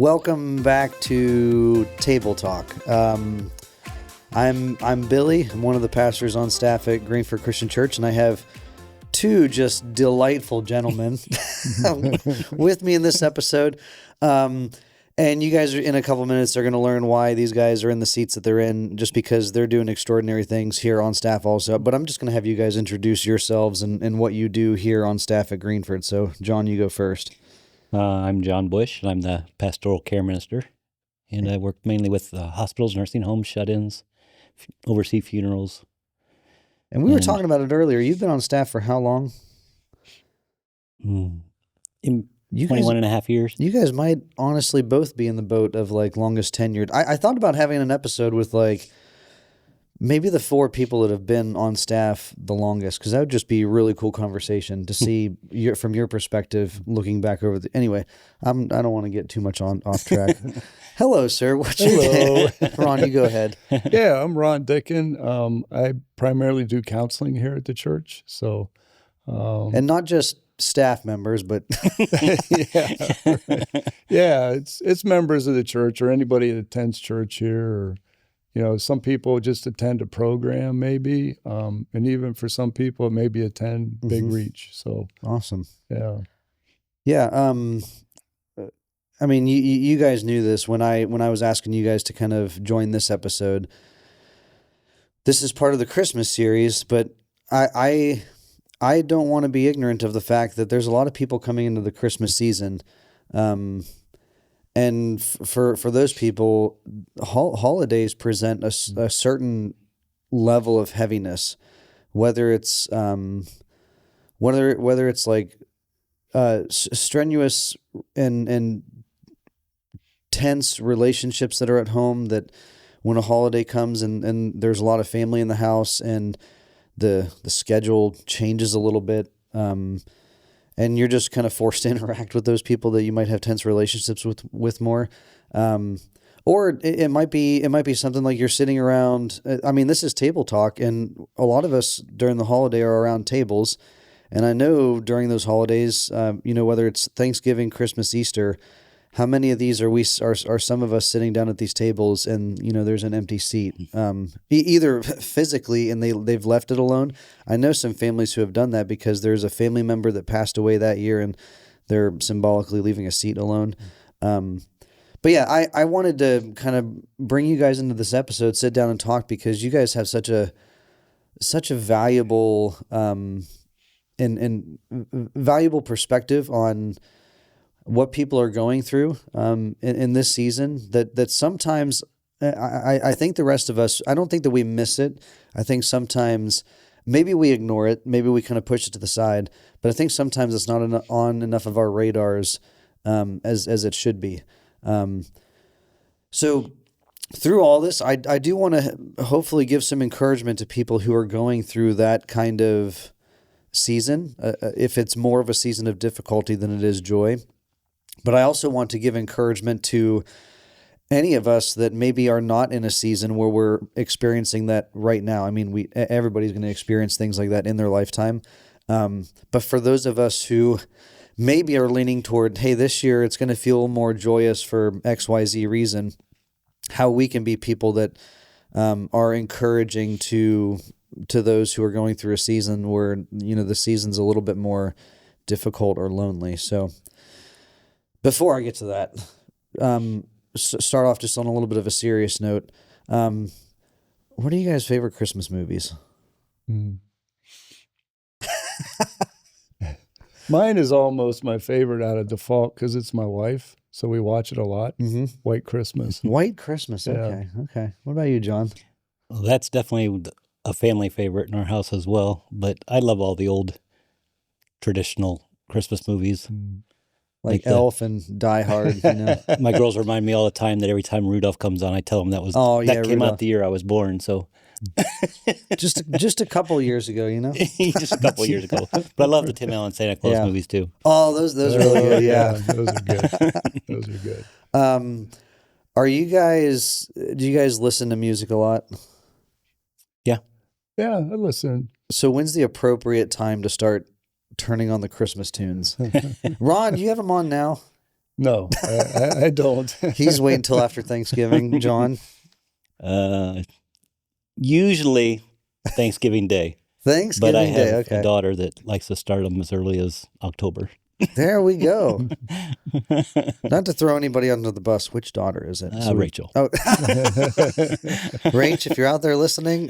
Welcome back to Table Talk. I'm Billy. I'm one of the pastors on staff at Greenford Christian Church, and I have two just delightful gentlemen with me in this episode. And you guys, in a couple minutes, are going to learn why these guys are in the seats that they're in, just because they're doing extraordinary things here on staff also. But I'm just going to have you guys introduce yourselves and what you do here on staff at Greenford. So, John, you go first. I'm John Bush, and I'm the pastoral care minister, and I work mainly with hospitals, nursing homes, shut-ins, oversee funerals. And we were talking about it earlier. You've been on staff for how long? 21 and a half years. You guys might honestly both be in the boat of like longest tenured. I thought about having an episode with like maybe the four people that have been on staff the longest, because that would just be a really cool conversation to see from your perspective looking back over the. Anyway, I don't want to get too much off track. Hello, sir. What's your name? Ron, you go ahead. Yeah, I'm Ron Dickin. I primarily do counseling here at the church. So, and not just staff members, but yeah, it's members of the church or anybody that attends church here, or some people just attend a program maybe, and even for some people maybe attend Big Reach. So awesome. Yeah. I mean, you guys knew this when I was asking you guys to kind of join this episode. This is part of the Christmas series, but I don't want to be ignorant of the fact that there's a lot of people coming into the Christmas season. And for those people, holidays present a certain level of heaviness, whether it's like strenuous and tense relationships that are at home, that when a holiday comes and there's a lot of family in the house and the schedule changes a little bit, and you're just kind of forced to interact with those people that you might have tense relationships with more. Or it might be something like you're sitting around. I mean, this is table talk, and a lot of us during the holiday are around tables. And I know during those holidays, whether it's Thanksgiving, Christmas, Easter, how many of these are some of us sitting down at these tables and, there's an empty seat, either physically and they've left it alone. I know some families who have done that because there's a family member that passed away that year and they're symbolically leaving a seat alone. But yeah, I wanted to kind of bring you guys into this episode, sit down and talk, because you guys have such a valuable, and valuable perspective on what people are going through in this season, that sometimes I think the rest of us, I don't think that we miss it. I think sometimes maybe we ignore it, maybe we kind of push it to the side, but I think sometimes it's not on enough of our radars as it should be. So through all this, I do want to hopefully give some encouragement to people who are going through that kind of season, if it's more of a season of difficulty than it is joy. But I also want to give encouragement to any of us that maybe are not in a season where we're experiencing that right now. I mean, everybody's going to experience things like that in their lifetime. But for those of us who maybe are leaning toward, hey, this year it's going to feel more joyous for XYZ reason, how we can be people that are encouraging to those who are going through a season where, the season's a little bit more difficult or lonely. So before I get to that, start off just on a little bit of a serious note. What are you guys' favorite Christmas movies? Mine is almost my favorite out of default because it's my wife, so we watch it a lot. White Christmas. White Christmas. Okay. Yeah. Okay. What about you, John? Well, that's definitely a family favorite in our house as well, but I love all the old traditional Christmas movies. Like Elf and Die Hard, My girls remind me all the time that every time Rudolph comes on, I tell them that came Rudolph. out the year I was born. So just a couple years ago, just a couple years ago. But I love the Tim Allen Santa Claus movies too. Oh, those are really good. Yeah, those are good. Those are good. Do you guys listen to music a lot? Yeah, I listen. So when's the appropriate time to start turning on the Christmas tunes? Ron, do you have them on now? No, I don't. He's waiting until after Thanksgiving, John. Usually Thanksgiving Day, but I Thanksgiving have Day. a Okay. daughter that likes to start them as early as October. There we go. Not to throw anybody under the bus. Which daughter is it? Rachel. Oh, Rach, if you're out there listening,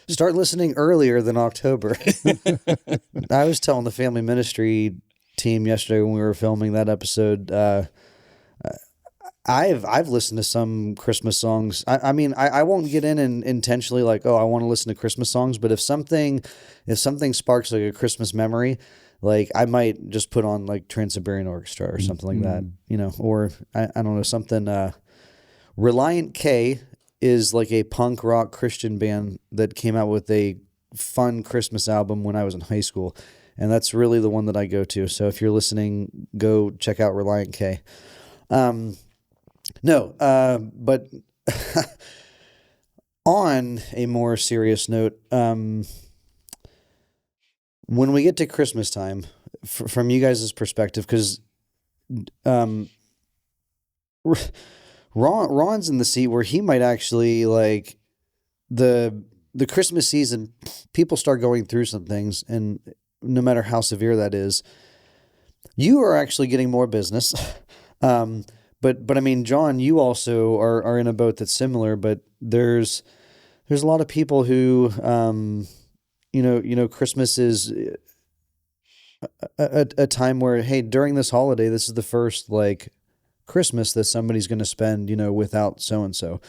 start listening earlier than October. I was telling the family ministry team yesterday when we were filming that episode. I've listened to some Christmas songs. I mean, I won't get in and intentionally like, oh, I want to listen to Christmas songs. But if something sparks like a Christmas memory, like I might just put on like Trans-Siberian Orchestra or something like that, or I don't know, something. Reliant K is like a punk rock Christian band that came out with a fun Christmas album when I was in high school. And that's really the one that I go to. So if you're listening, go check out Reliant K. But on a more serious note, when we get to Christmas time, from you guys' perspective, because Ron's in the seat where he might actually like the Christmas season, people start going through some things, and no matter how severe that is, you are actually getting more business. But I mean, John, you also are in a boat that's similar, but there's a lot of people who, Christmas is a time where, hey, during this holiday, this is the first like Christmas that somebody's going to spend, without so-and-so.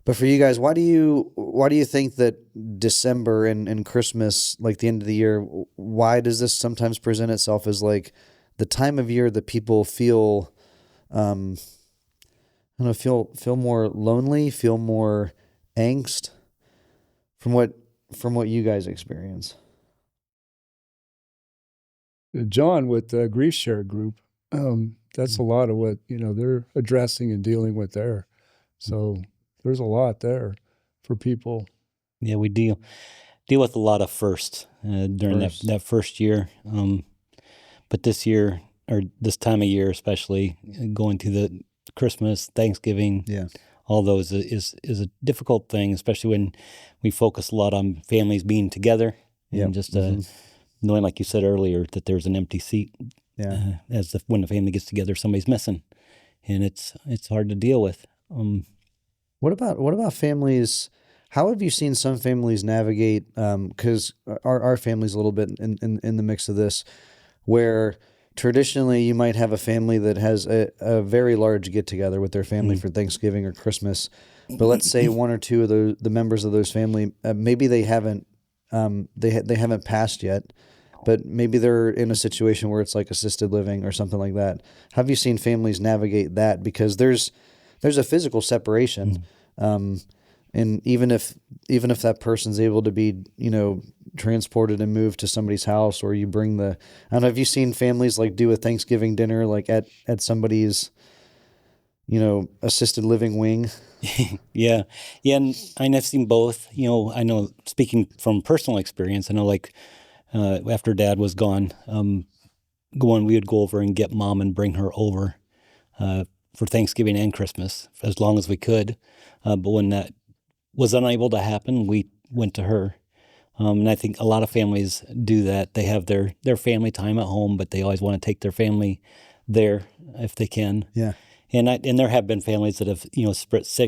But for you guys, why do you think that December and Christmas, like the end of the year, why does this sometimes present itself as like the time of year that people feel, feel more lonely, feel more angst from what you guys experience? John with the Grief Share group, that's a lot of what they're addressing and dealing with there. So there's a lot there for people. Yeah, we deal with a lot of firsts during that first year. But this year, or this time of year especially, going to the Christmas, Thanksgiving, all those is a difficult thing, especially when we focus a lot on families being together and just knowing, like you said earlier, that there's an empty seat. Yeah, when the family gets together, somebody's missing, and it's hard to deal with. What about families? How have you seen some families navigate? Because our family's a little bit in the mix of this, where traditionally you might have a family that has a very large get together with their family for Thanksgiving or Christmas, but let's say one or two of the members of those family, maybe they haven't they haven't passed yet, but maybe they're in a situation where it's like assisted living or something like that. Have you seen families navigate that? Because there's a physical separation. And even if that person's able to be, transported and moved to somebody's house, or you bring I don't know, have you seen families like do a Thanksgiving dinner like at somebody's, assisted living wing? Yeah. And I've seen both. I know, speaking from personal experience, I know like after Dad was gone, we would go over and get Mom and bring her over for Thanksgiving and Christmas as long as we could. But when that was unable to happen, we went to her. And I think a lot of families do that. They have their family time at home, but they always want to take their family there if they can. Yeah. And there have been families that have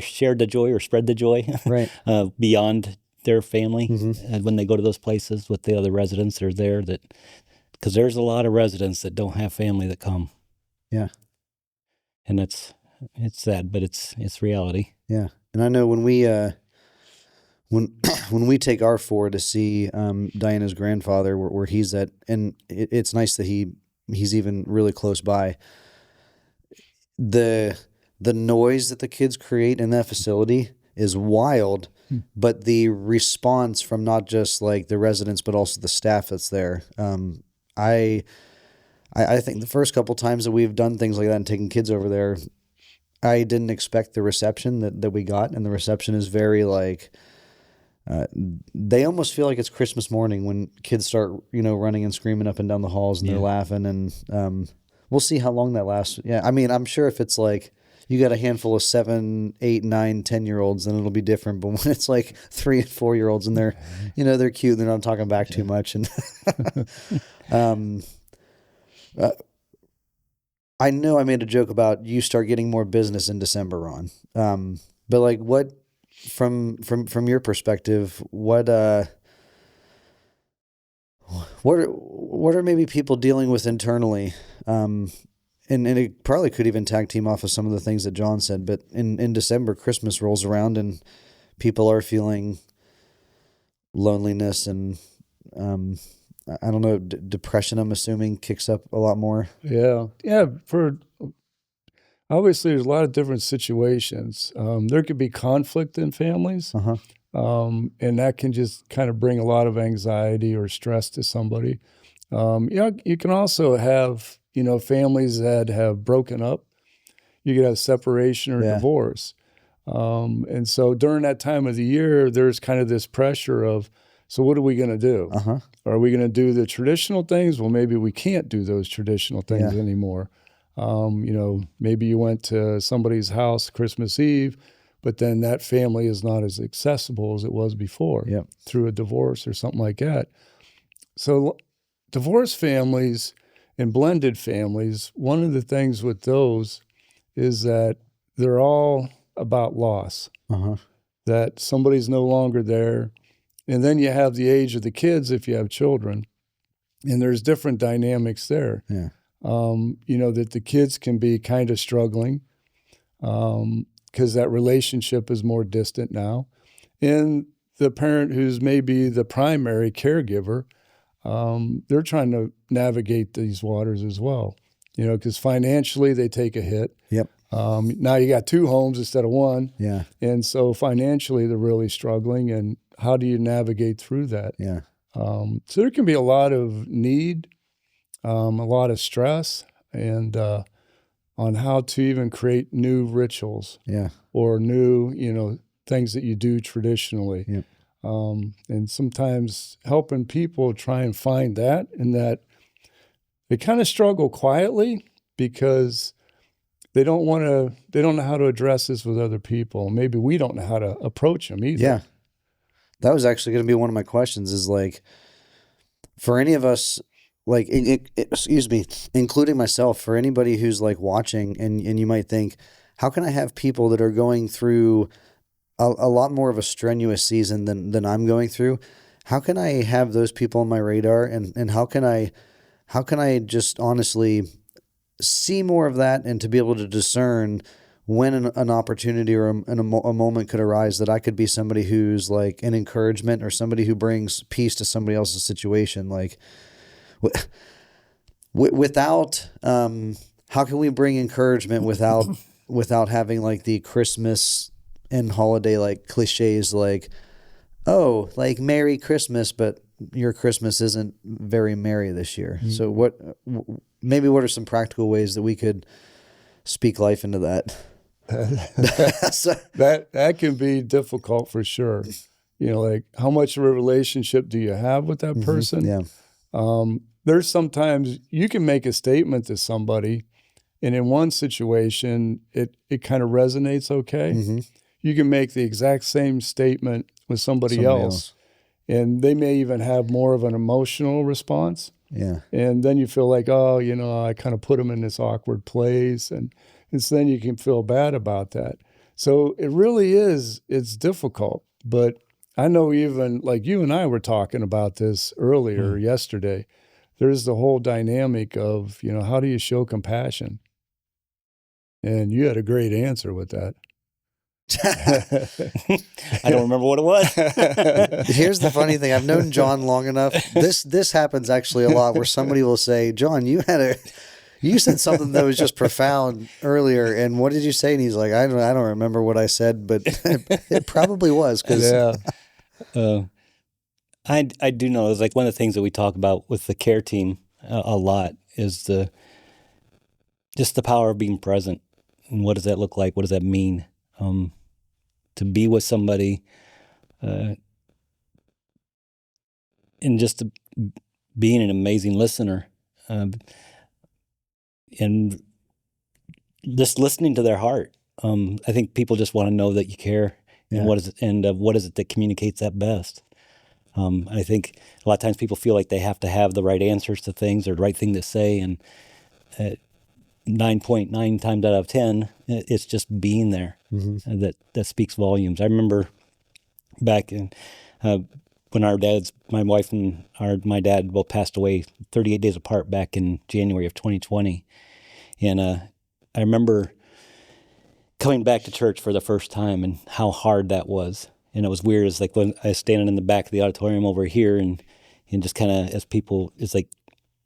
shared the joy or spread the joy right beyond their family when they go to those places with the other residents that are there. Because there's a lot of residents that don't have family that come. Yeah. And it's sad, but it's reality. Yeah. And I know when we when we take our four to see Diana's grandfather where he's at, and it's nice that he's even really close by. The noise that the kids create in that facility is wild, but the response from not just like the residents but also the staff that's there. I think the first couple times that we've done things like that and taken kids over there, I didn't expect the reception that we got, and the reception is very like they almost feel like it's Christmas morning when kids start running and screaming up and down the halls, and they're laughing. And we'll see how long that lasts. Yeah, I mean, I'm sure if it's like you got a handful of 7, 8, 9, 10-year-olds, then it'll be different. But when it's like 3 and 4-year-olds and they're, they're cute, they're not talking back too much. And uh, I know I made a joke about you start getting more business in December, Ron. But like, what from your perspective, what are maybe people dealing with internally? And it probably could even tag team off of some of the things that John said, but in December, Christmas rolls around and people are feeling loneliness and, I don't know, depression, I'm assuming, kicks up a lot more. Yeah. Yeah. Obviously, there's a lot of different situations. There could be conflict in families, and that can just kind of bring a lot of anxiety or stress to somebody. You can also have, families that have broken up. You could have separation or divorce. And so during that time of the year, there's kind of this pressure of, so what are we going to do? Are we going to do the traditional things? Well, maybe we can't do those traditional things anymore. Maybe you went to somebody's house Christmas Eve, but then that family is not as accessible as it was before through a divorce or something like that. So divorced families and blended families, one of the things with those is that they're all about loss, that somebody's no longer there. And then you have the age of the kids if you have children, and there's different dynamics there. That the kids can be kind of struggling because that relationship is more distant now. And the parent who's maybe the primary caregiver, they're trying to navigate these waters as well, because financially they take a hit. Now you got 2 homes instead of 1. And so financially they're really struggling. And how do you navigate through that? So there can be a lot of need, a lot of stress, and on how to even create new rituals or new, things that you do traditionally. And sometimes helping people try and find that, and that they kind of struggle quietly because they don't know how to address this with other people. Maybe we don't know how to approach them either. That was actually going to be one of my questions, is like, for any of us, like, excuse me, including myself, for anybody who's like watching and you might think, how can I have people that are going through a lot more of a strenuous season than I'm going through? How can I have those people on my radar, and how can I just honestly see more of that, and to be able to discern when an opportunity or a moment could arise that I could be somebody who's like an encouragement or somebody who brings peace to somebody else's situation. Like, without, how can we bring encouragement without having like the Christmas and holiday like cliches, like, oh, like Merry Christmas, but your Christmas isn't very merry this year. So what are some practical ways that we could speak life into that? That can be difficult for sure. Like, how much of a relationship do you have with that person? There's sometimes you can make a statement to somebody, and in one situation, it kind of resonates okay. You can make the exact same statement with somebody else, and they may even have more of an emotional response. And then you feel like, oh, I kind of put them in this awkward place, and so then you can feel bad about that. So it really it's difficult. But I know, even like you and I were talking about this earlier yesterday, there's the whole dynamic of, how do you show compassion? And you had a great answer with that. I don't remember what it was. Here's the funny thing. I've known John long enough. This happens actually a lot, where somebody will say, John, you said something that was just profound earlier, and what did you say? And he's like, I don't remember what I said, but it probably was, because I do know, it's like one of the things that we talk about with the care team a lot is just the power of being present. And what does that look like? What does that mean? To be with somebody, and just being an amazing listener. and just listening to their heart. I think people just want to know that you care, and Yeah. what is it that communicates that best. I think a lot of times people feel like they have to have the right answers to things or the right thing to say, and 9.9 times out of 10, it's just being there that speaks volumes. I remember back in when my wife and my dad both passed away 38 days apart back in January of 2020, and I remember coming back to church for the first time and how hard that was. And it was weird. It's like when I was standing in the back of the auditorium over here and just kind of as people, it's like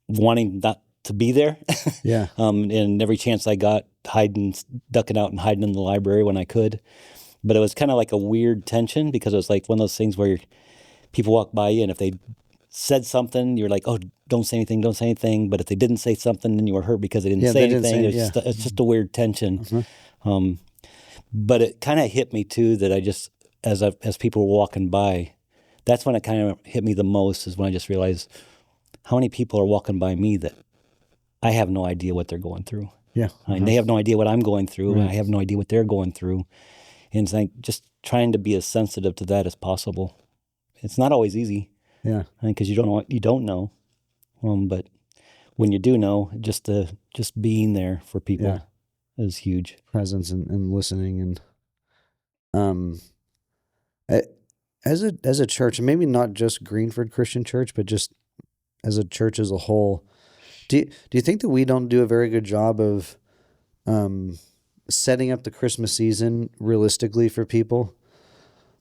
wanting not to be there. Yeah. And every chance I got, ducking out and hiding in the library when I could. But it was kind of like a weird tension because it was like one of those things where people walk by you and if they said something, you're like, oh, don't say anything, don't say anything. But if they didn't say something, then you were hurt because they didn't say anything. It's just a weird tension. But it kind of hit me too that I just, as people were walking by, that's when it kind of hit me the most, is when I just realized how many people are walking by me that I have no idea what they're going through. Yeah. And they have no idea what I'm going through. Right. And I have no idea what they're going through. And it's like just trying to be as sensitive to that as possible. It's not always easy. Yeah. Because you don't know what you don't know. But when you do know, just being there for people is huge. Presence and listening and as a church, and maybe not just Greenford Christian Church, but just as a church as a whole, do you think that we don't do a very good job of setting up the Christmas season realistically for people?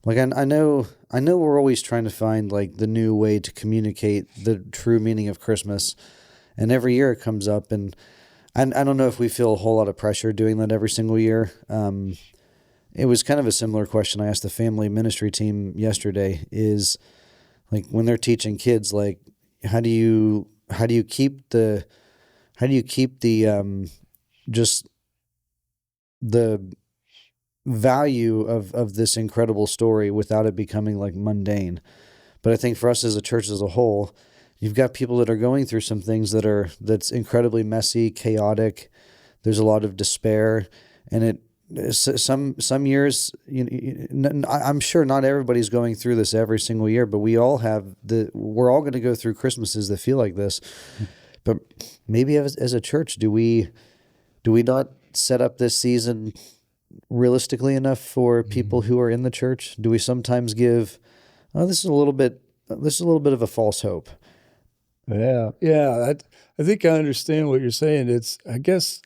Like I know we're always trying to find like the new way to communicate the true meaning of Christmas, and every year it comes up, and I don't know if we feel a whole lot of pressure doing that every single year. It was kind of a similar question I asked the family ministry team yesterday, is like when they're teaching kids, like how do you keep the just the value of this incredible story without it becoming like mundane. But I think for us as a church as a whole, you've got people that are going through some things that's incredibly messy, chaotic. There's a lot of despair, and some years, I'm sure not everybody's going through this every single year, but we're all going to go through Christmases that feel like this. But maybe as a church, do we not set up this season realistically enough for people who are in the church? Do we sometimes give, this is a little bit of a false hope? Yeah. I think I understand what you're saying. It's, I guess,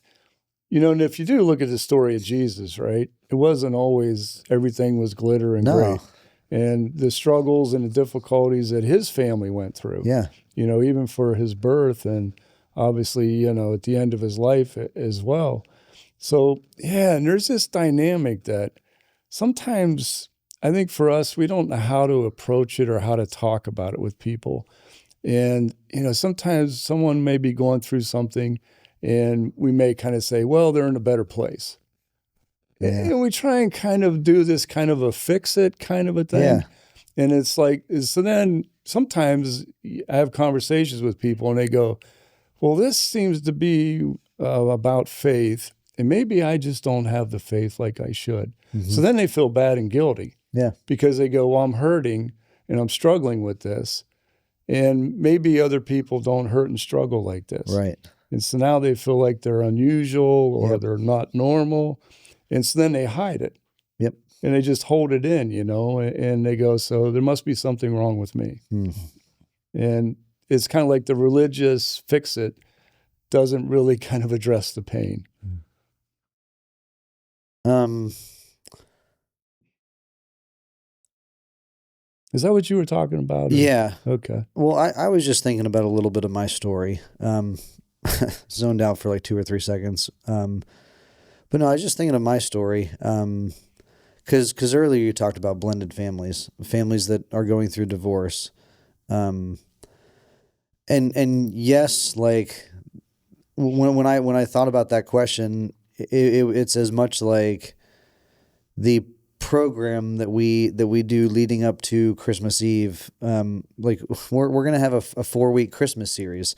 and if you do look at the story of Jesus, right, it wasn't always everything was glitter and great. And the struggles and the difficulties that his family went through, even for his birth and obviously, at the end of his life as well. So, and there's this dynamic that sometimes I think for us, we don't know how to approach it or how to talk about it with people. And, sometimes someone may be going through something and we may kind of say, well, they're in a better place. Yeah. And we try and kind of do this kind of a fix it kind of a thing. Yeah. And it's like, so then sometimes I have conversations with people and they go, well, this seems to be about faith. And maybe I just don't have the faith like I should. Mm-hmm. So then they feel bad and guilty. Yeah. Because they go, well, I'm hurting and I'm struggling with this. And maybe other people don't hurt and struggle like this. Right. And so now they feel like they're unusual or they're not normal. And so then they hide it. Yep. And they just hold it in, and they go, so there must be something wrong with me. Mm. And it's kind of like the religious fix it doesn't really kind of address the pain. Is that what you were talking about? Or? Yeah. Okay. Well, I was just thinking about a little bit of my story. Zoned out for like 2 or 3 seconds. But no, I was just thinking of my story. Because earlier you talked about blended families that are going through divorce. And yes, like when I thought about that question, it's as much like the program that we do leading up to Christmas Eve. Like we're gonna have a 4-week Christmas series.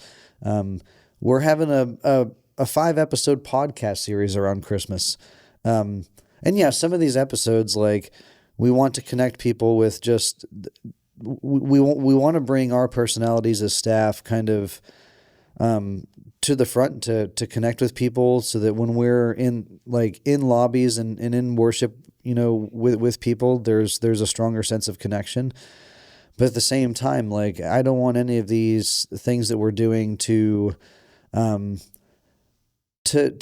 We're having a 5-episode podcast series around Christmas. And yeah, some of these episodes, like, we want to connect people with just, we want to bring our personalities as staff kind of to the front to connect with people, so that when we're in lobbies and in worship, with people, there's a stronger sense of connection. But at the same time, like, I don't want any of these things that we're doing to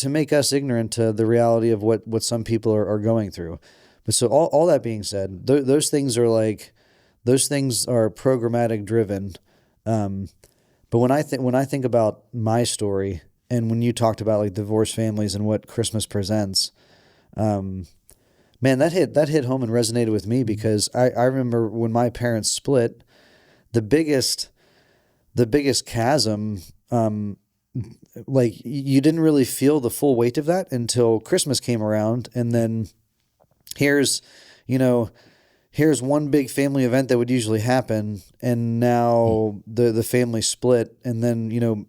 make us ignorant to the reality of what some people are going through. But so all that being said, those things are programmatic driven. But when I think about my story, and when you talked about like divorced families and what Christmas presents, man, that hit home and resonated with me, because I remember when my parents split, the biggest chasm, like, you didn't really feel the full weight of that until Christmas came around, and then here's one big family event that would usually happen, and now the family split, and then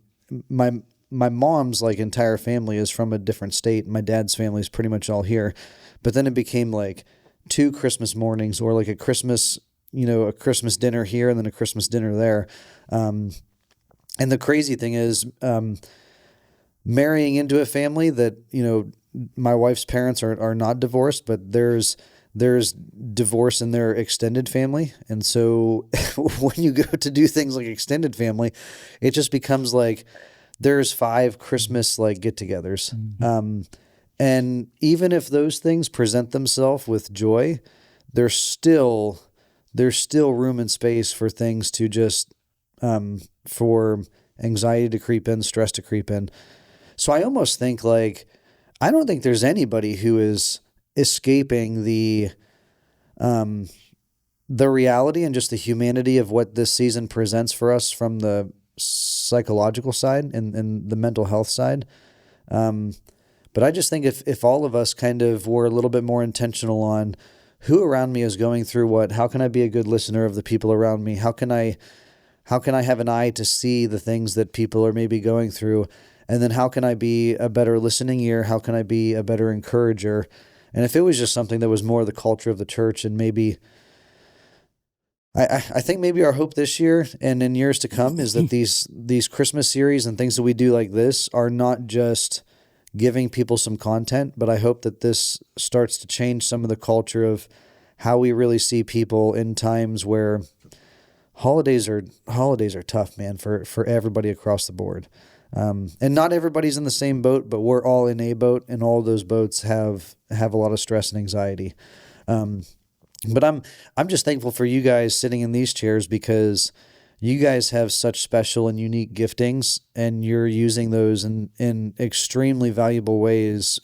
my mom's like entire family is from a different state. My dad's family is pretty much all here, but then it became like 2 Christmas mornings, or like a Christmas dinner here and then a Christmas dinner there. And the crazy thing is, marrying into a family that, my wife's parents are not divorced, but there's divorce in their extended family. And so when you go to do things like extended family, it just becomes like there's 5 Christmas like get-togethers. Mm-hmm. And even if those things present themselves with joy, there's still room and space for things to just, for anxiety to creep in, stress to creep in. So I almost think, like, I don't think there's anybody who is escaping the reality and just the humanity of what this season presents for us from the psychological side and the mental health side. But I just think if all of us kind of were a little bit more intentional on who around me is going through what, how can I be a good listener of the people around me? How can I have an eye to see the things that people are maybe going through? And then how can I be a better listening ear? How can I be a better encourager? And if it was just something that was more the culture of the church, and maybe, I think maybe our hope this year and in years to come is that these Christmas series and things that we do like this are not just giving people some content, but I hope that this starts to change some of the culture of how we really see people in times where holidays are tough, man, for everybody across the board. And not everybody's in the same boat, but we're all in a boat, and all those boats have a lot of stress and anxiety. But I'm just thankful for you guys sitting in these chairs, because you guys have such special and unique giftings, and you're using those in extremely valuable ways,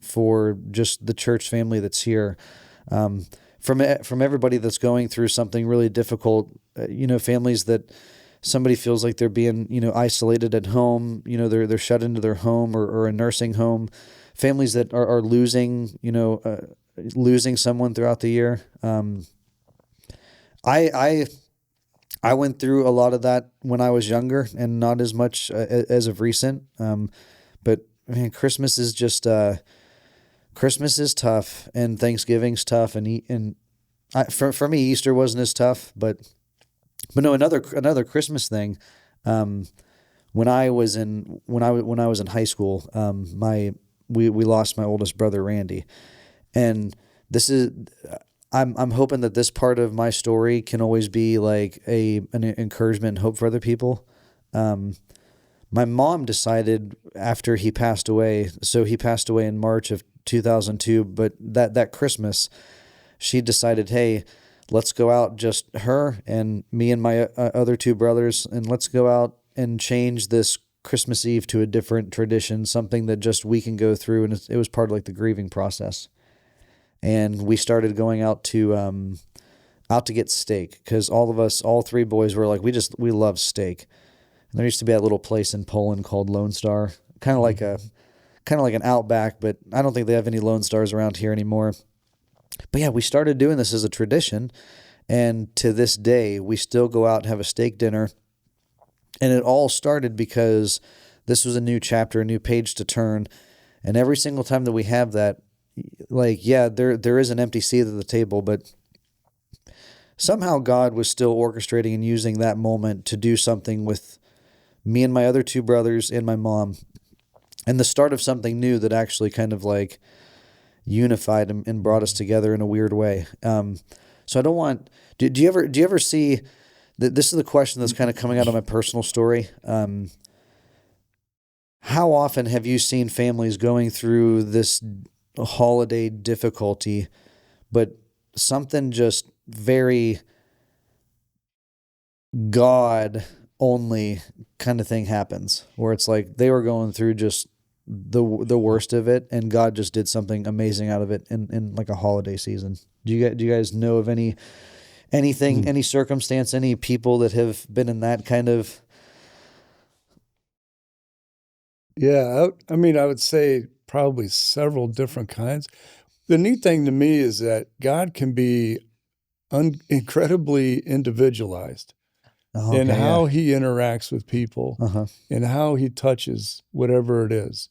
for just the church family that's here. From everybody that's going through something really difficult, families that somebody feels like they're being, isolated at home, they're shut into their home or a nursing home, families that are losing, losing someone throughout the year. I went through a lot of that when I was younger, and not as much as of recent. But man, Christmas is just, Christmas is tough, and Thanksgiving's tough, for me, Easter wasn't as tough, but no, another Christmas thing. When I was in high school, we lost my oldest brother, Randy, and this is, I'm hoping that this part of my story can always be like an encouragement and hope for other people. My mom decided after he passed away, so he passed away in March of 2002, but that Christmas, she decided, hey, let's go out, just her and me and my other 2 brothers, and let's go out and change this Christmas Eve to a different tradition, something that just we can go through. And it was part of like the grieving process. And we started going out to get steak, because all 3 boys were like, we love steak. And there used to be that little place in Poland called Lone Star, kind of like an Outback, but I don't think they have any Lone Stars around here anymore. But yeah, we started doing this as a tradition, and to this day, we still go out and have a steak dinner. And it all started because this was a new chapter, a new page to turn. And every single time that we have that, like, yeah, there is an empty seat at the table, but somehow God was still orchestrating and using that moment to do something with me and my other two brothers and my mom, and the start of something new that actually kind of like unified and brought us together in a weird way. So I don't want. Do you ever see? This is the question that's kind of coming out of my personal story. How often have you seen families going through this holiday difficulty, but something just very God only kind of thing happens, where it's like they were going through just the worst of it, and God just did something amazing out of it in like a holiday season? Do you guys know of anything, any circumstance, any people that have been in that kind of? Yeah, I mean, I would say probably several different kinds. The neat thing to me is that God can be incredibly individualized Oh, in okay, how yeah. he interacts with people Uh-huh. and how he touches whatever it is.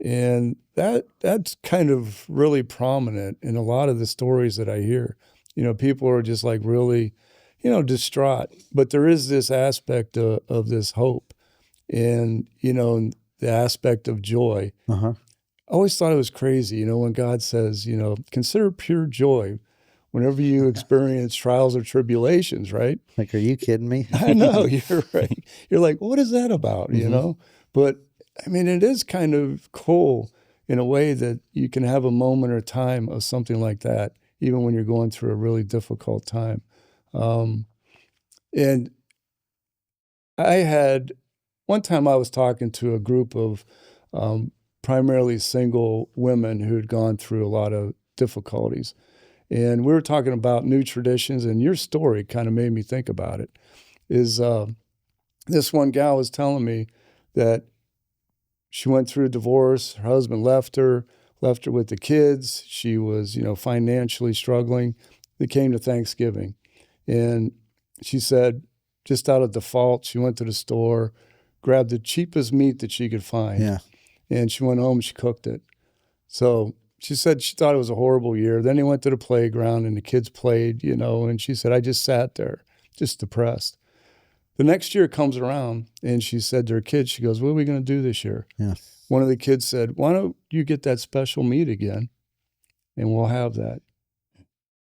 And that's kind of really prominent in a lot of the stories that I hear. You know, people are just like really, distraught. But there is this aspect of this hope and, the aspect of joy. Uh-huh. I always thought it was crazy, when God says, consider pure joy whenever you experience trials or tribulations, right? Like, are you kidding me? I know, you're right. You're like, what is that about, Mm-hmm. But I mean, it is kind of cool in a way that you can have a moment or time of something like that, even when you're going through a really difficult time. And I had one time I was talking to a group of primarily single women who had gone through a lot of difficulties. And we were talking about new traditions, and your story kind of made me think about it. Is this one gal was telling me that she went through a divorce. Her husband left her with the kids. She was, financially struggling. They came to Thanksgiving. And she said, just out of default, she went to the store, grabbed the cheapest meat that she could find. Yeah. And she went home and she cooked it. So she said she thought it was a horrible year. Then they went to the playground and the kids played, and she said, I just sat there, just depressed. The next year comes around and she said to her kids, she goes, what are we going to do this year? Yeah. One of the kids said, why don't you get that special meat again and we'll have that?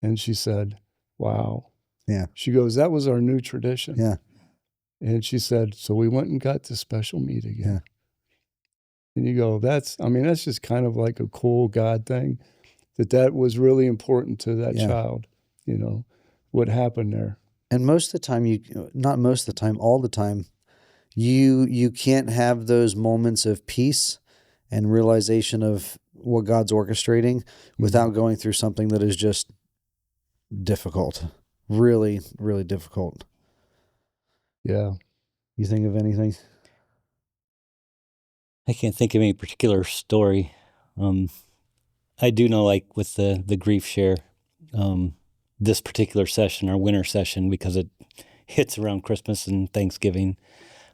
And she said, wow. Yeah. She goes, that was our new tradition. Yeah. And she said, so we went and got the special meat again. Yeah. And you go, that's just kind of like a cool God thing, that was really important to that child, what happened there. And most of the time, not most of the time, all the time, you can't have those moments of peace and realization of what God's orchestrating without going through something that is just difficult. Really, really difficult. Yeah. You think of anything? I can't think of any particular story. I do know, like with the grief share, this particular session, our winter session, because it hits around Christmas and Thanksgiving.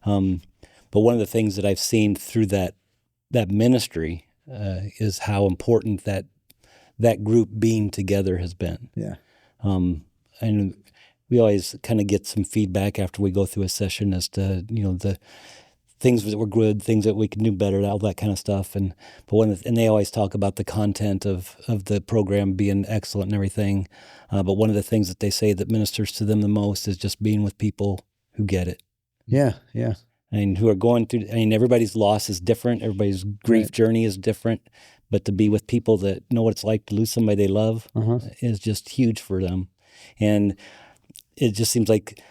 But one of the things that I've seen through that ministry is how important that group being together has been. Yeah. And we always kind of get some feedback after we go through a session as to, the things that were good, things that we could do better, all that kind of stuff. And they always talk about the content of the program being excellent and everything. But one of the things that they say that ministers to them the most is just being with people who get it. Yeah. Yeah. Who are going through, everybody's loss is different. Everybody's grief journey is different. But to be with people that know what it's like to lose somebody they love is just huge for them. And it just seems like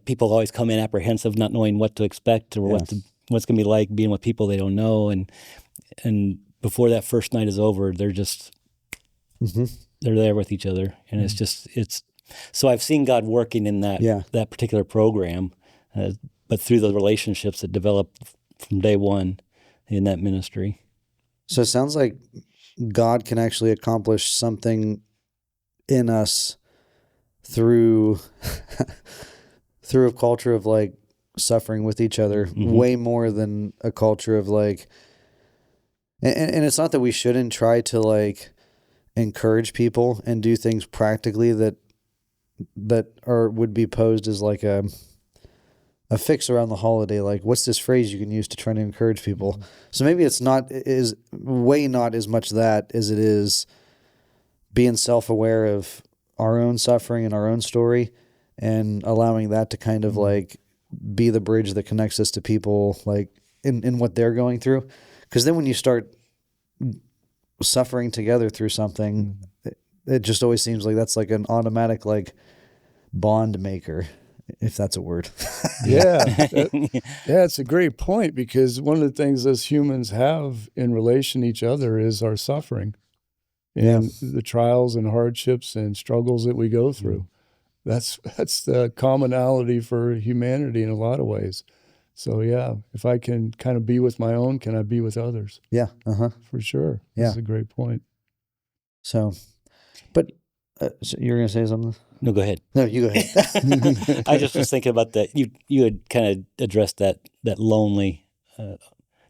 people always come in apprehensive, not knowing what to expect or what's going to be like being with people they don't know. And before that first night is over, they're just, they're there with each other. And so I've seen God working in that particular program, but through the relationships that developed from day one in that ministry. So it sounds like God can actually accomplish something in us through a culture of like suffering with each other Mm-hmm. way more than a culture of like, and it's not that we shouldn't try to like encourage people and do things practically that would be posed as like a fix around the holiday. Like, what's this phrase you can use to try to encourage people? Mm-hmm. So maybe it's not as much that as it is being self-aware of our own suffering and our own story, and allowing that to kind of Mm-hmm. like be the bridge that connects us to people like in what they're going through. Because then when you start suffering together through something, it just always seems like that's like an automatic like bond maker, if that's a word. Yeah. It's a great point, because one of the things us humans have in relation to each other is our suffering and the trials and hardships and struggles that we go through. That's the commonality for humanity in a lot of ways. So yeah, if I can kind of be with my own, can I be with others? Yeah. For sure. Yeah. That's a great point. So, but so you're going to say something? No, go ahead. No, you go ahead. I just was thinking about that. You had kind of addressed that lonely,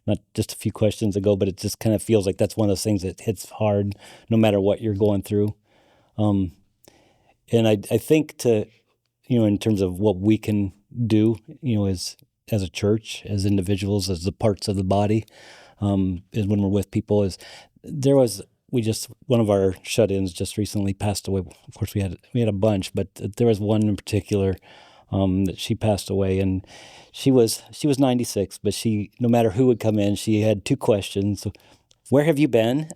not just a few questions ago, but it just kind of feels like that's one of those things that hits hard no matter what you're going through. And I think in terms of what we can do, as a church, as individuals, as the parts of the body, is when we're with people. One of our shut-ins just recently passed away. Of course, we had a bunch, but there was one in particular that she passed away, and she was 96. But no matter who would come in, she had two questions: "Where have you been?"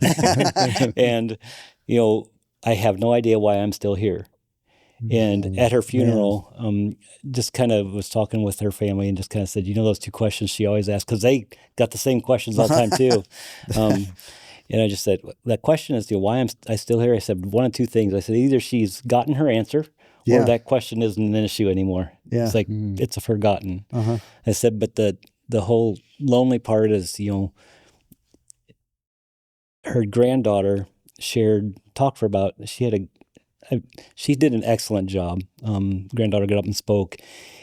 and I have no idea why I'm still here. And at her funeral, just kind of was talking with her family and just kind of said, those two questions she always asked, because they got the same questions all the time too. And I just said, that question is, why am I still here? I said, one of two things. I said, either she's gotten her answer, or that question isn't an issue anymore. Yeah. It's like, it's forgotten. I said, but the whole lonely part is, her granddaughter talked for about, she did an excellent job. Granddaughter got up and spoke,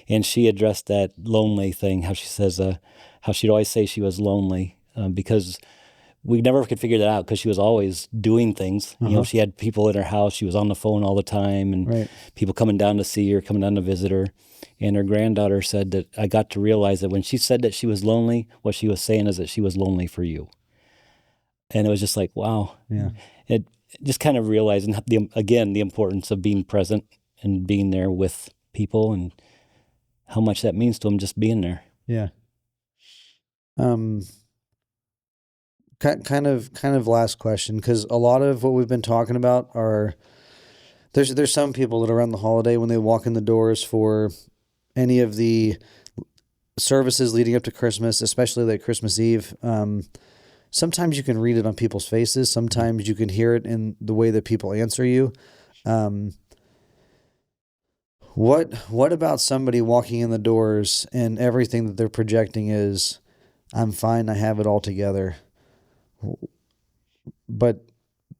and she addressed that lonely thing, how she says, how she'd always say she was lonely because we never could figure that out, because she was always doing things. She had people in her house. She was on the phone all the time, and people coming down to see her, coming down to visit her. And her granddaughter said that I got to realize that when she said that she was lonely, what she was saying is that she was lonely for you. And it was just like, wow. Yeah. It just kind of realizing, the importance of being present and being there with people, and how much that means to them just being there. Yeah. Kind of last question, because a lot of what we've been talking about are, there's some people that around the holiday, when they walk in the doors for any of the services leading up to Christmas, especially like Christmas Eve, sometimes you can read it on people's faces. Sometimes you can hear it in the way that people answer you. What about somebody walking in the doors and everything that they're projecting is, I'm fine, I have it all together, but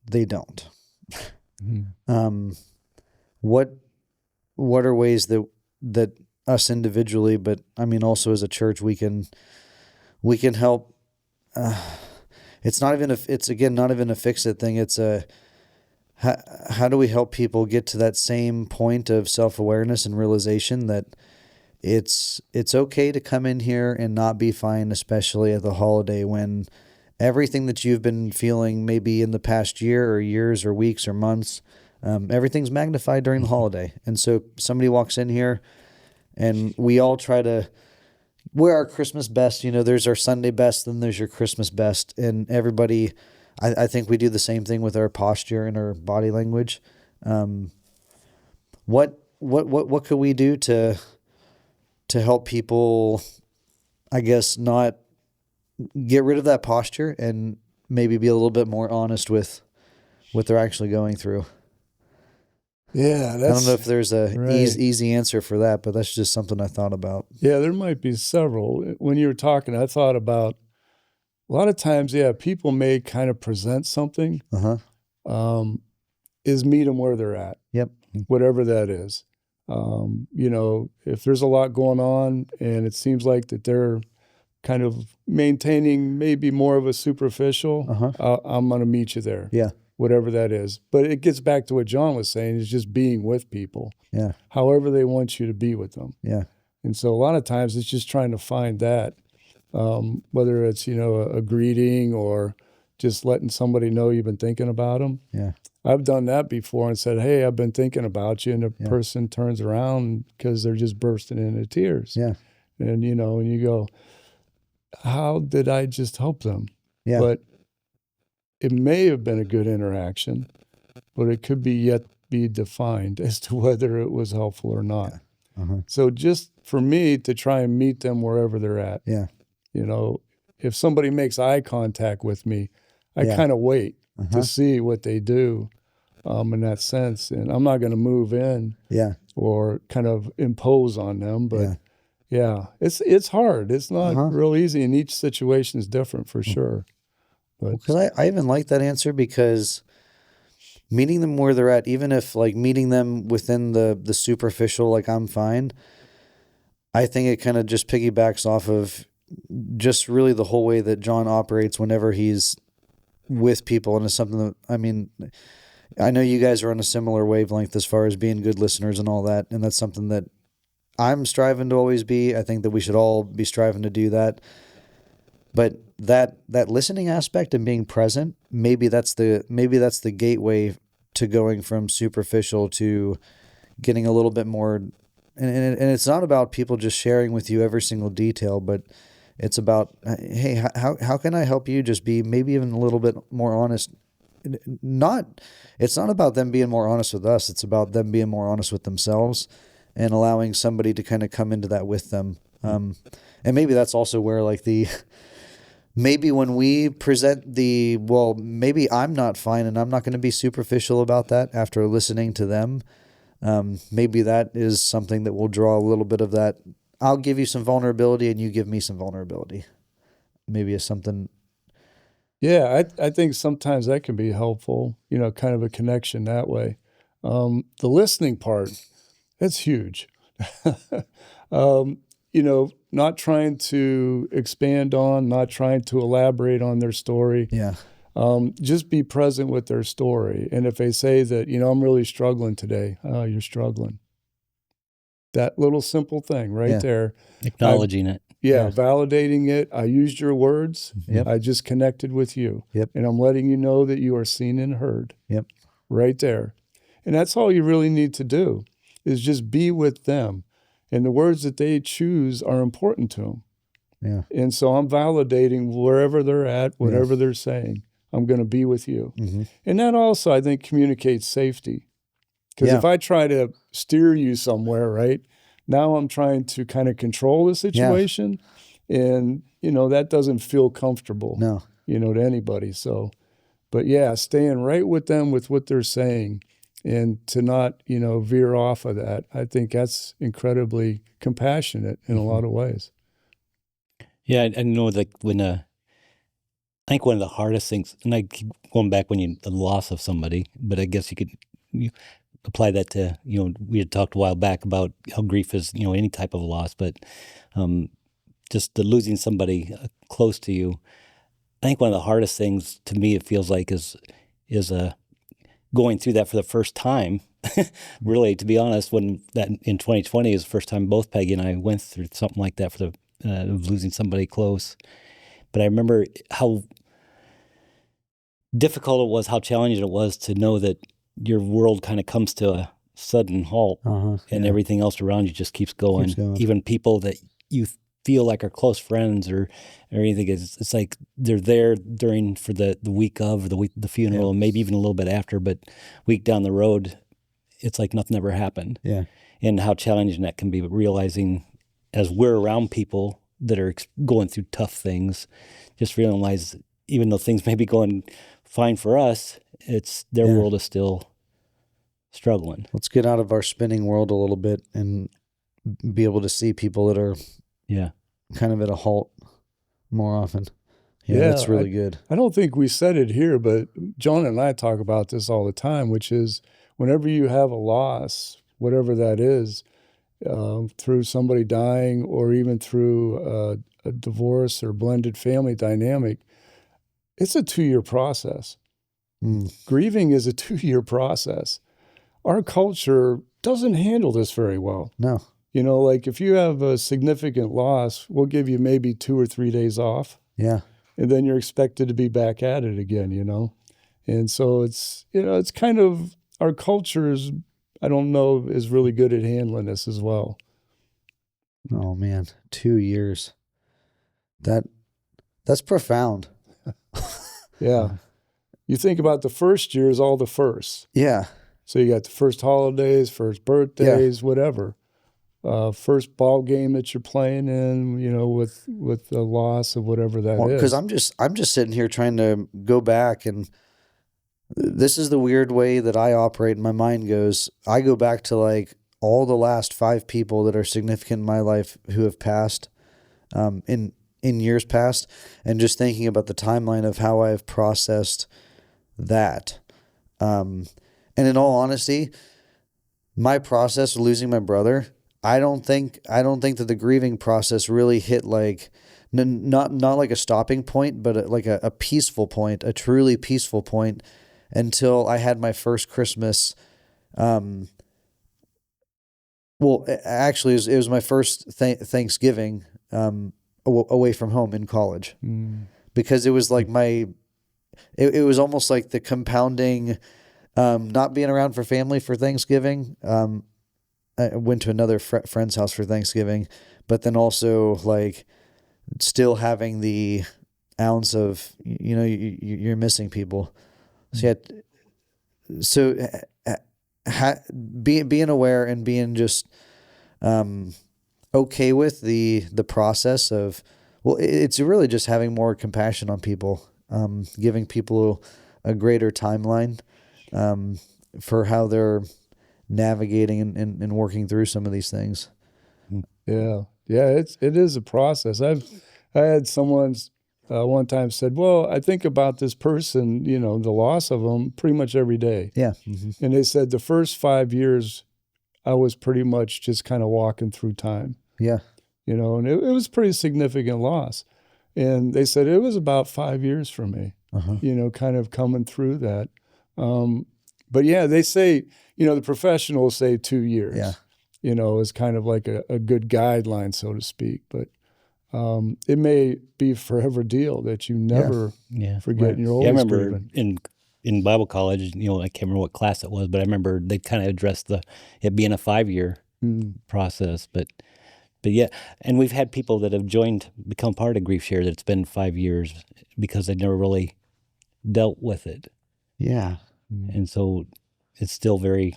they don't? What are ways that us individually, but I mean also as a church, we can help? It's not even not even a fix-it thing. It's how do we help people get to that same point of self-awareness and realization that it's okay to come in here and not be fine, especially at the holiday, when everything that you've been feeling maybe in the past year or years or weeks or months, everything's magnified during the holiday. And so somebody walks in here and we all try to wear our Christmas best. There's our Sunday best, then there's your Christmas best. And everybody, I think we do the same thing with our posture and our body language. What could we do to help people, I guess, not get rid of that posture and maybe be a little bit more honest with what they're actually going through? Yeah, I don't know if there's a easy answer for that, but that's just something I thought about. Yeah, there might be several. When you were talking, I thought about a lot of times, people may kind of present something, is meet them where they're at. Yep. Whatever that is. You know, if there's a lot going on and it seems like that they're kind of maintaining maybe more of a superficial, I'm going to meet you there. Yeah. Whatever that is. But it gets back to what John was saying, is just being with people. Yeah. However they want you to be with them. Yeah. And so a lot of times it's just trying to find that, whether it's, you know, a greeting or just letting somebody know you've been thinking about them. Yeah. I've done that before and said, hey, I've been thinking about you. And the person turns around because they're just bursting into tears. Yeah. And, you know, and you go, how did I just help them? Yeah. But it may have been a good interaction, but it could be yet be defined as to whether it was helpful or not. Yeah. So just for me to try and meet them wherever they're at. Yeah. You know, if somebody makes eye contact with me, I kind of wait to see what they do in that sense. And I'm not going to move in or kind of impose on them. But it's hard. It's not real easy. And each situation is different for sure. Because I even like that answer, because meeting them where they're at, even if like meeting them within the superficial, like I'm fine, I think it kind of just piggybacks off of just really the whole way that John operates whenever he's with people. And it's something that, I mean, I know you guys are on a similar wavelength as far as being good listeners and all that. And that's something that I'm striving to always be. I think that we should all be striving to do that. But that listening aspect and being present, maybe that's the gateway to going from superficial to getting a little bit more. And it's not about people just sharing with you every single detail, but it's about, hey, how can I help you just be maybe even a little bit more honest? It's not about them being more honest with us. It's about them being more honest with themselves and allowing somebody to kind of come into that with them. And maybe that's also where like maybe when we present maybe I'm not fine and I'm not going to be superficial about that after listening to them. Maybe that is something that will draw a little bit of that. I'll give you some vulnerability and you give me some vulnerability. Maybe it's something. Yeah, I think sometimes that can be helpful, you know, kind of a connection that way. The listening part, that's huge. You know, not trying to expand on, not trying to elaborate on their story. Yeah. Just be present with their story. And if they say that, you know, I'm really struggling today, oh, you're struggling. That little simple thing right there. Acknowledging it. Yeah, validating it. I used your words. Yep. I just connected with you. Yep. And I'm letting you know that you are seen and heard. Yep. Right there. And that's all you really need to do, is just be with them. And the words that they choose are important to them. Yeah. And so I'm validating wherever they're at, whatever they're saying. I'm going to be with you. Mm-hmm. And that also, I think, communicates safety. Because if I try to steer you somewhere, right, now I'm trying to kind of control the situation. And, you know, that doesn't feel comfortable, you know, to anybody. So, but yeah, staying right with them with what they're saying and to not, you know, veer off of that. I think that's incredibly compassionate in a lot of ways. Yeah, I know, like when I think one of the hardest things, and I keep going back when the loss of somebody, but I guess you apply that to, you know, we had talked a while back about how grief is, you know, any type of loss, but just the losing somebody close to you. I think one of the hardest things to me, it feels like, is going through that for the first time. Really, to be honest, when that in 2020 is the first time both Peggy and I went through something like that for of losing somebody close. But I remember how difficult it was, how challenging it was to know that your world kind of comes to a sudden halt and everything else around you just keeps going. Even people that you feel like are close friends or anything, it's like they're there for the week of, or the funeral, and maybe even a little bit after, but week down the road, it's like nothing ever happened. Yeah. And how challenging that can be, but realizing as we're around people that are going through tough things, just realize even though things may be going fine for us, it's their world is still struggling. Let's get out of our spinning world a little bit and be able to see people that are kind of at a halt more often. Yeah, that's really good. I don't think we said it here, but John and I talk about this all the time, which is whenever you have a loss, whatever that is, through somebody dying or even through a divorce or blended family dynamic, it's a 2-year process. Grieving is a 2-year process. Our culture doesn't handle this very well. No. You know, like if you have a significant loss, we'll give you maybe 2 or 3 days off. Yeah. And then you're expected to be back at it again, you know? And so it's, you know, it's kind of, our culture is, I don't know, is really good at handling this as well. Oh man, 2 years. That's profound. Yeah. You think about the first year is all the firsts. Yeah. So you got the first holidays, first birthdays, whatever. First ball game that you're playing in, you know, with the loss of whatever that is. Because I'm just sitting here trying to go back, and this is the weird way that I operate. And my mind goes. I go back to like all the last 5 people that are significant in my life who have passed, in years past, and just thinking about the timeline of how I've processed that. And in all honesty, my process of losing my brother, I don't think that the grieving process really hit like not like a stopping point, but like a peaceful point, a truly peaceful point, until I had my first Christmas. Well, actually, it was my first Thanksgiving away from home in college, because it was like it was almost like the compounding, not being around for family for Thanksgiving. I went to another friend's house for Thanksgiving, but then also like still having the ounce of, you know, you're missing people. So being aware and being just okay with the process of, well, it's really just having more compassion on people, giving people a greater timeline for how they're navigating and working through some of these things. Yeah, it is a process. I had someone one time said, "Well, I think about this person, you know, the loss of them, pretty much every day." Yeah, and they said the first 5 years, I was pretty much just kind of walking through time. Yeah, you know, and it was pretty significant loss. And they said it was about 5 years for me, you know, kind of coming through that. But yeah, they say, you know, the professionals say 2 years, you know, is kind of like a good guideline, so to speak. But it may be a forever deal that you never forget. And you're always I remember grieving. in Bible college, you know, I can't remember what class it was, but I remember they kind of addressed it being a 5-year process. But yeah, and we've had people that have become part of Grief Share that's been 5 years because they never really dealt with it. Yeah. And so it's still very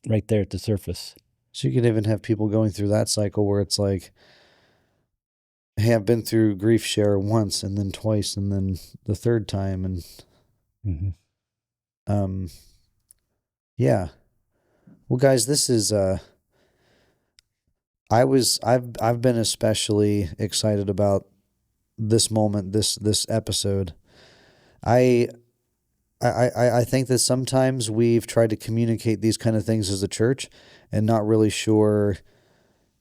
right there at the surface. So you can even have people going through that cycle where it's like, hey, I've been through Grief Share once and then twice and then the third time. And, yeah. Well, guys, this is, I've been especially excited about this moment, this episode. I think that sometimes we've tried to communicate these kind of things as a church and not really sure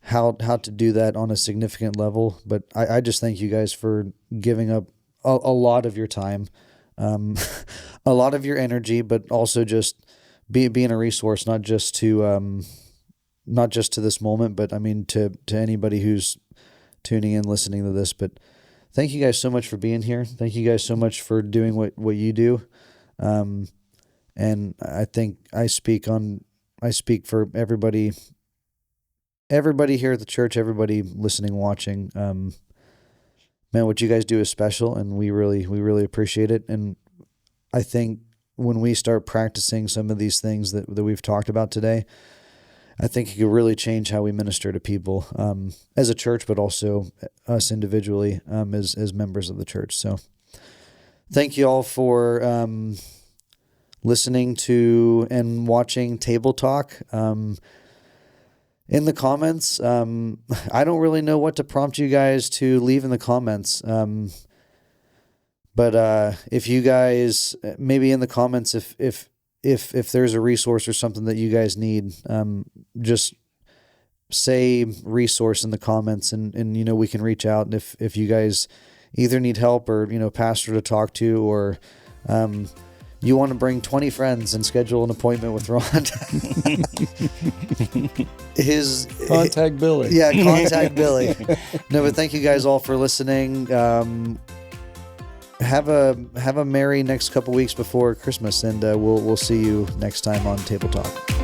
how to do that on a significant level. But I just thank you guys for giving up a lot of your time, a lot of your energy, but also just being a resource, not just to this moment, but I mean to anybody who's tuning in, listening to this. But thank you guys so much for being here. Thank you guys so much for doing what you do. And I think I speak for everybody here at the church, everybody listening, watching. Man, what you guys do is special, and we really appreciate it. And I think when we start practicing some of these things that we've talked about today, I think it could really change how we minister to people, as a church, but also us individually, as members of the church. So thank you all for, listening to and watching Table Talk. In the comments, I don't really know what to prompt you guys to leave in the comments. But if you guys, maybe in the comments, if if there's a resource or something that you guys need, just say resource in the comments, and we can reach out. And if you guys either need help or pastor to talk to, or you want to bring 20 friends and schedule an appointment with Ron, contact Billy. Yeah, contact Billy. No, but thank you guys all for listening. Have a merry next couple weeks before Christmas, and we'll see you next time on Table Talk.